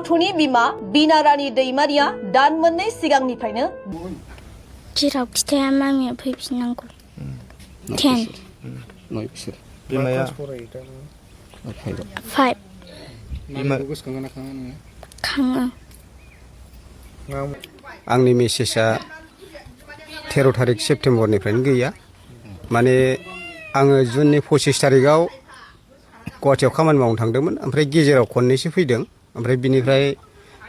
गथ'नि बिमा बिनारानि दैमारिया दान मोननै सिगांनिफ्रायनो जेरावखि थाया मामिया फैफिननांगौ 10 9 बोसोर बिमाया 5 बिमा खाङो आंनि मेसेजआ 13 तारिख सेप्तेम्बरनिफ्रायनो गैया माने आङो जुननि 25 तारिखआव गुवाहाटियाव खामानि मावनो थांदोंमोन ओमफ्राय गेजेराव खननैसो फैदों ओमफ्राय बिनिफ्राय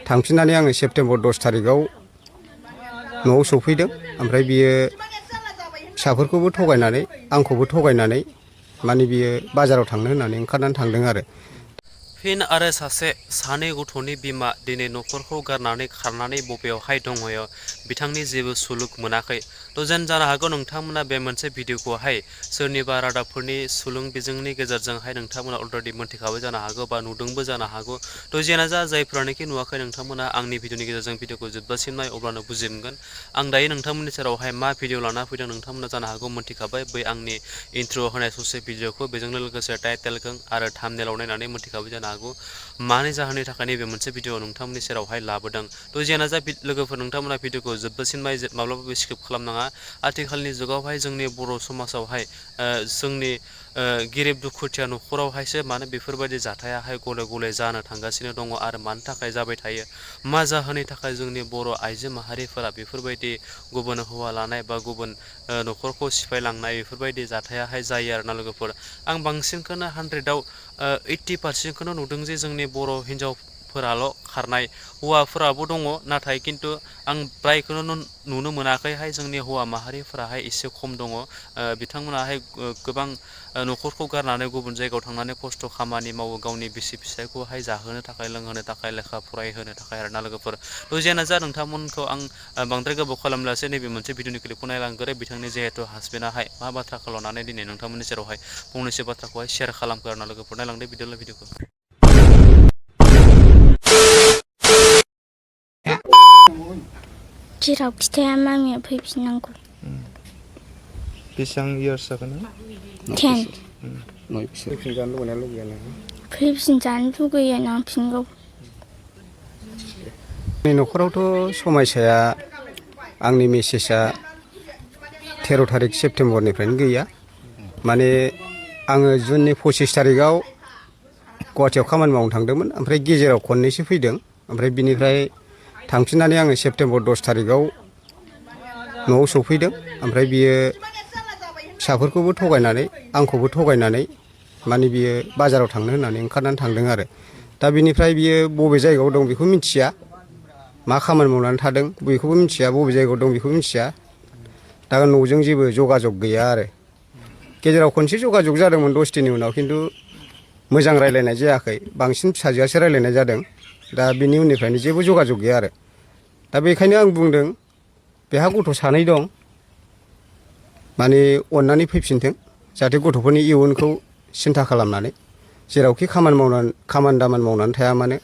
थांफिननानै आङो सेप्तेम्बर 10 तारिखआव न'आव सफैदों ओमफ्राय बियो फिसाफोरखौबो थगायनानै आंखौबो थगायनानै माने बियो बाजाराव थांनो होननानै ओंखारनानै थांदों आरो फिन आरो सानै गथ'नि बिमा दिनै न'खरखौ गारनानै खारनानै बबेयावहाय दङ बिथांनि जेबो सुलुग मोनाखै थ' जेन जानो हागौ नोंथांमोना बे मोनसे भिडिअखौहाय सोरनिबा रादाबफोरनि सुलुं बिजोंनि गेजेरजोंहाय नोंथांमोना अलरेडि मोनथिखाबाय जानो हागौ बा नुदोंबो जानो हागौ थ' जेना जा जायफ्रानोखि नुवाखै नोंथांमोना आंनि भिडिअनि गेजेरजों भिडिअखौ जोबजासिम नाय अब्लानो बुजि मोनगोन आं दायो नोंथांमोननि सेरावहाय मा भिडिअ लाना फैदों नोंथांमोना जानो हागौ मोनथिखाबाय बै आंनि इन्ट्र' होनाय ससे भिडिअखौ बेजोंनो लोगोसे टाइटेलखौ आरो थाम्बनेलाव नायनानै मोनथिखाबाय जानो हागौ मानि जाहोननि थाखाय नैबे मोनसे भिडिअ नोंथांमोननि सेरावहाय लाबोदों थ' जेना जा लोगोफोर नोंथांमोना भिडिअखौ जोबजासिम नाय माब्लाबाबो स्किप खालामनाङा आथिखालनि जुगावहाय जोंनि बर' समाजावहाय जोंनि गिरिब दुखुथिया न'खरावहायसो मानो बेफोरबायदि जाथायाहाय गले गले जानो थांगासिनो दङ आरो मानि थाखाय जाबाय थायो मा जाहोननि थाखाय जोंनि बर' आइजो माहारिफोरा बेफोरबायदि गुबुन हौवा लानाय बा गुबुन न'खरखौ सिफायलांनाय बेफोरबायदि जाथायाहाय जायो आरोना लोगोफोर आं बांसिनखौनो 100आव 80% नुदों जे जोंनि बर' हिन्जावफोराल' खारनाय हौवाफोराबो दङ नाथाय खिन्थु आं प्रायखौनो नुनो मोनाखैहाय जोंनि हौवा माहारिफोराहाय एसे खम दङ बिथांमोनाहाय गोबां न'खरखौ गारनानै गुबुन जायगायाव थांनानै खस्थ' खामानि मावो गावनि बिसि फिसायखौहाय जाहोनो थाखाय लोंहोनो थाखाय लेखा फरायहोनो थाखाय आरोना लोगोफोर थ' जेना जा नोंथांमोनखौ आं बांद्राय गोबाव खालामब्लासो नैबे मोनसे भिडिअनि क्लिपखौ नायलांगोरो बिथांनि जिहेतु हासबेन्डआहाय मा बाथ्राखौ लानानै दिनै नोंथांमोननि सेरावहाय फंनैसो बाथ्राखौहाय शेयार खालामखो आरोना लोगोफोर नायलांदो भिडिअखौ जेरावखि थाया मामिया फैफिननांगौ बेसेबां इयार्स जागोन 10 9 बोसोर फैफिनजानो लुगैयो नांफिनगौ आंनि न'खरावथ' समयसाया आंनि मेसेजआ 13 तारिख सेप्तेम्बरनिफ्रायनो गैया माने आङो जुननि 25 तारिखआव गुवाहाटियाव खामानि मावनो थांदोंमोन ओमफ्राय गेजेराव खननैसो फैदों ओमफ्राय बिनिफ्राय थांफिननानै आङो सेप्तेम्बर 10 तारिखआव न'आव सफैदों ओमफ्राय बियो फिसाफोरखौबो थगायनानै आंखौबो थगायनानै माने बियो बाजाराव थांनो होननानै ओंखारनानै थांदों आरो दा बिनिफ्राय बियो बबे जायगायाव दं बेखौ मिथिया मा खामानि मावनानै थादों बेखौबो मिथिया बबे जायगायाव दं बेखौ मिथिया दा न'जों जेबो जगाजग गैया आरो गेजेराव खनसे जगाजग जादोंमोन 10 दिननि उनाव खिन्थु मोजां रायलायनाय जायाखै बांसिन फिसाजोआसो रायलायनाय जादों दा बिनि उननिफ्रायनो जेबो जगाजग गैया आरो दा बेखायनो आं बुंदों बेहा गथ' सानै दं माने अननानै फैफिनथों जाहाथे गथ'फोरनि इयुनखौ सिन्था खालामनानै जेरावखि खामानि दामानि मावनानै थाया मानो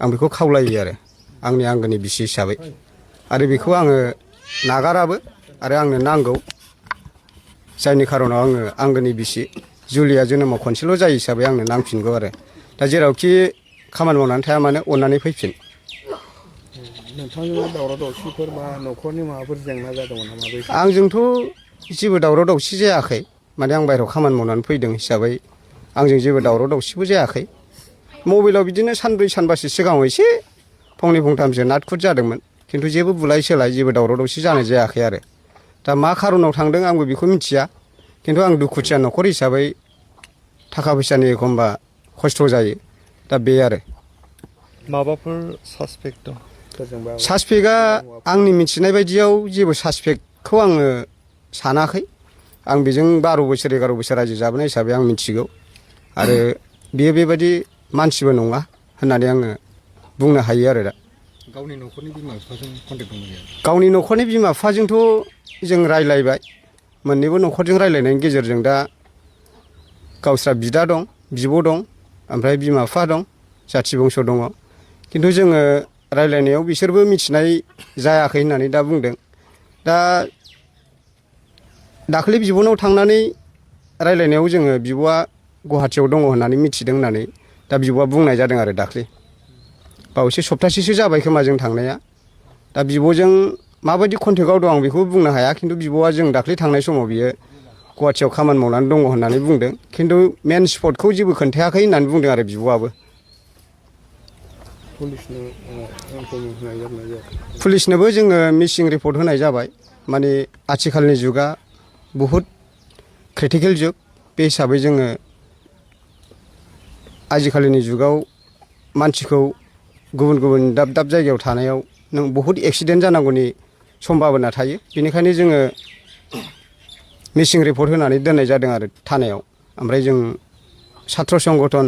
आं बेखौ खावलायो आरो आंनि आंगोनि बिसि हिसाबै आरो बेखौ आङो नागाराबो आरो आंनो नांगौ जायनि खारनाव आङो आंगोनि बिसि जुलिया जोनोमाव खनसेल' जायो हिसाबै आंनो नांफिनगौ आरो दा जेरावखि खामानि मावनानै थाया मानो अननानै फैफिन नोंथांजों दावराव दावसिफोर बा न'खरनि माबाफोर जेंना जादोंमोन नामा बे आंजोंथ' जेबो दावराव दावसि जायाखै माने आं बायहेरायाव खामानि मावनानै फैदों हिसाबै आंजों जेबो दावराव दावसिबो जायाखै मबाइलाव बिदिनो सानब्रै सानबासो सिगाङाव एसे फंनै फंथामसो नाटकुट जादोंमोन खिन्थु जेबो बुलाय सोलाय जेबो दावराव दावसि जानाय जायाखै आरो दा मा खारनाव थांदों आंबो बेखौ मिथिया खिन्थु आं दुखुथिया न'खर हिसाबै थाखा फैसानि एखमबा खस्थ' जायो दा बे आरो माबाफोर सासपेक्ट दं सासपेक्टआ आंनि मिथिनाय बायदियाव जेबो सासपेक्टखौ आङो सानाखै आं बेजों 12 बोसोर 11 बोसोर रायजो जाबोनाय हिसाबै आं मिथिगौ आरो बियो बेबायदि मानसिबो नङा होननानै आङो बुंनो हायो आरो दा गावनि न'खरनि बिमा बिफाजों कन्टेक्ट दं गैया गावनि न'खरनि बिमा बिफाजोंथ' जों रायलायबाय मोननैबो न'खरजों रायलायनायनि गेजेरजों दा गावस्रा बिदा दं बिब' दं ओमफ्राय बिमा बिफा दं जाथि बंस' दङ खिन्थु जोङो रायलायनायाव बिसोरबो मिथिनाय जायाखै होननानै दा बुंदों दा दाखालि बिब'नाव थांनानै रायलायनायाव जोङो बिब'आ गुवाहाटियाव दङ होननानै मिथिदों होननानै दा बिब'आ बुंनाय जादों आरो दाखालि बावैसो सप्तासेसो जाबाय खोमा जों थांनाया। दा बिब'जों माबायदि कन्टेक्टआव दं आं बेखौ बुंनो हाया, खिन्थु बिब'आ जों दाख्लै थांनाय समाव बियो गुवाहाटियाव खामानि मावनानै दङ होननानै बुंदों, खिन्थु मेन स्पटखौ जेबो खोन्थायाखै होननानै बुंदों आरो बिब'आबो। पुलिसनो इनफर्म होनाय जादोंना जायाखै? पुलिसनोबो जोङो मिसिं रिपर्ट होनाय जाबाय। माने आथिखालनि जुगा बहुद क्रिटिकेल जुग, बे हिसाबै जोङो आजिखालिनि जुगाव मानसिखौ गुबुन गुबुन दाब दाब जायगायाव थानायाव नों बहुद एक्सिडेन्ट जानांगौनि सम्भाबना थायो, बेनिखायनो जोङो मिसिं रिपर्ट होनानै दोननाय जादों आरो थानायाव। ओमफ्राय जों सात्र संगठन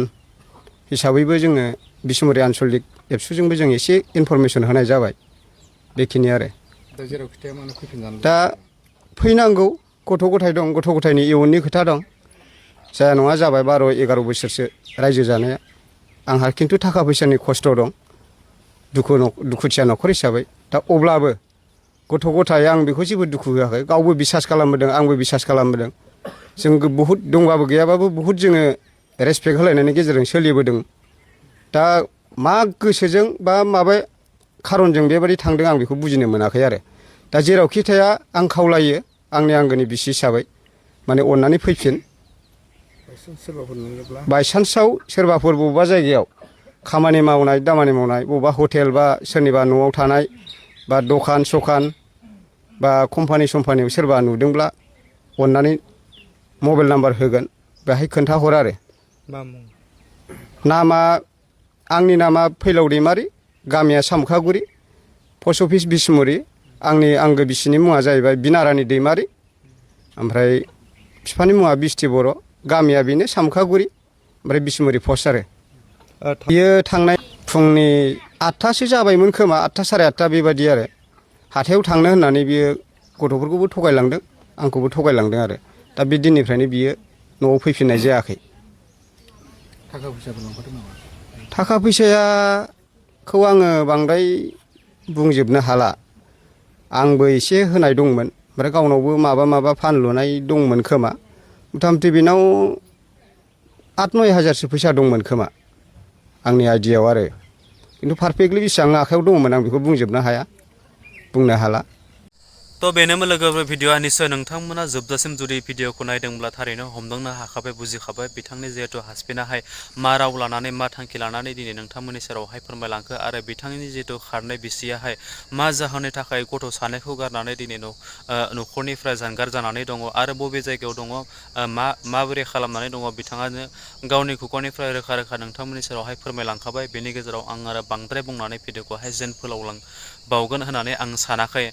हिसाबैबो जोङो बिसमुरि आन्सलिक एबसुजोंबो जों एसे इनफरमेसन होनाय जाबाय, बेखिनि आरो। दा जेराव खिथाया मानो फैफिनजानो? दा फैनांगौ, गथ' गथाय दं, गथ' गथायनि इयुननि खोथा दं। जाया नङा जाबाय 12-11 बोसोरसो रायजो जानाया। आंहा खिन्थु थाखा फैसानि खस्थ' दं, दुखुथिया न'खर हिसाबै। दा अब्लाबो गथ' गथाय आं बेखौ जेबो दुखु होआखै, गावबो बिसास खालामबोदों, आंबो बिसास खालामबोदों। जों बहुद दंबाबो गैयाबाबो बहुद जोङो रेसपेक्ट होलायनायनि गेजेरजों सोलिबोदों। दा मा गोसोजों बा माबा खारनजों बेबायदि थांदों आं बेखौ बुजिनो मोनाखै आरो। दा जेरावखि थाया आं खावलायो आंनि आंगोनि बिसि हिसाबै, माने अननानै फैफिन। सोरबाफोर नुयोब्ला बायसान्सआव सोरबाफोर बबेबा जायगायाव खामानि मावनाय दामानि मावनाय, बबेबा हटेल बा सोरनिबा न'आव थानाय बा दखान सखान बा कम्पानि सम्पानियाव सोरबा नुदोंब्ला अननानै मबाइल नाम्बार होगोन, बेहाय खोन्थाहर आरो। मा मुं? नामा आंनि नामा फैलाव दैमारि, गामिया सामखागुरि, पस्ट अफिस बिसमुरि। आंनि आंगो बिसिनि मुङा जाहैबाय बिनारानि दैमारि, ओमफ्राय बिफानि मुङा बिस्ति बर', गामिया बेनो सामखागुरि, ओमफ्राय बिसमुरि पस्ट आरो। बियो थांनाय फुंनि 8थासो जाबायमोन खोमा, 8था 8:30 बेबायदि आरो। हाथायाव थांनो होननानै बियो गथ'फोरखौबो थगायलांदों, आंखौबो थगायलांदों आरो। दा बे दिननिफ्रायनो बियो न'आव फैफिननाय जायाखै। थाखा फैसाफोर लांफादों नामा? थाखा फैसाखौ आङो बांद्राय बुंजोबनो हाला। आंबो एसे होनाय दंमोन, ओमफ्राय गावनावबो माबा फानलुनाय दंमोन खोमा। मथा मथि बेनाव 8-9 हाजारसो फैसा दंमोन खोमा आंनि आइडियायाव आरो। खिन्थु पारफेक्टलि बेसेबां आखायाव दङमोन आं बेखौ बुंजोबनो हाया, बुंनो हाला। तो बेनोमोन लोगोफोर भिडिअ'आ। निस्सय नोंथांमोना जोबजासिम जुदि भिडिअ'खौ नायदोंब्ला थारैनो हमदांनो हाखाबाय, बुजिखाबाय बिथांनि जिहेतु हासबेन्डआहाय मा राव लानानै मा थांखि लानानै दिनै नोंथांमोननि सेरावहाय फोरमायलांखो, आरो बिथांनि जिहेतु खारनाय बिसियाहाय मा जाहोननि थाखाय गथ' सानैखौ गारनानै दिनै न'खरनिफ्राय जानगार जानानै दङ, आरो बबे जायगायाव दङ, माबोरै खालामनानै दङ, बिथाङानो गावनि खुगानिफ्राय रोखा रोखा नोंथांमोननि सेरावहाय फोरमायलांखाबाय। बेनि गेजेराव आं आरो बांद्राय बुंनानै भिडिअ'खौहाय जेन फोलावबावगोन होननानै आं सानाखै।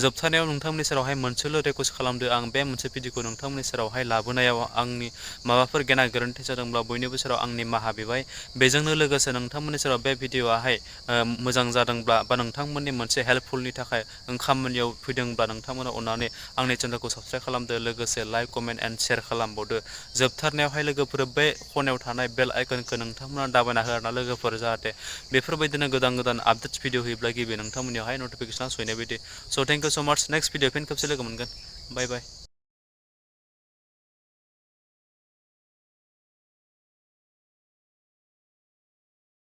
जोबथारनायाव नोंथांमोननि सेरावहाय मोनसेल' रिकुवेस्ट खालामदो आं, बे मोनसे भिडिअ'खौ नोंथांमोननि सेरावहाय लाबोनायाव आंनि माबाफोर गेना गोरोन्थि जादोंब्ला बयनिबो सेराव आंनि माहा बिबाय। बेजोंनो लोगोसे नोंथांमोननि सेराव बे भिडिअ'आहाय मोजां जादोंब्ला बा नोंथांमोननि मोनसे हेल्पफुलनि थाखाय खामानियाव फैदोंब्ला नोंथांमोना अननानै आंनि चेनेलखौ साबस्क्राइब खालामदो, लोगोसे लाइक कमेन्ट एन्ड शेयार खालामबावदो। जोबथारनायावहाय लोगोफोर बे खनायाव थानाय बेल आइकनखौ नोंथांमोना दाबायना हो आरोना लोगोफोर, जाहाथे बेफोरबायदिनो गोदान गोदान आपडेट्स भिडिअ होयोब्ला गिबि नोंथांमोननियावहाय नटिफिकेसना सहैनाय बायदि। स' थेंक इउ स' माच। नेक्स्ट भिडिअ फिन खेबसे लोगो मोनगोन। बाय बाय।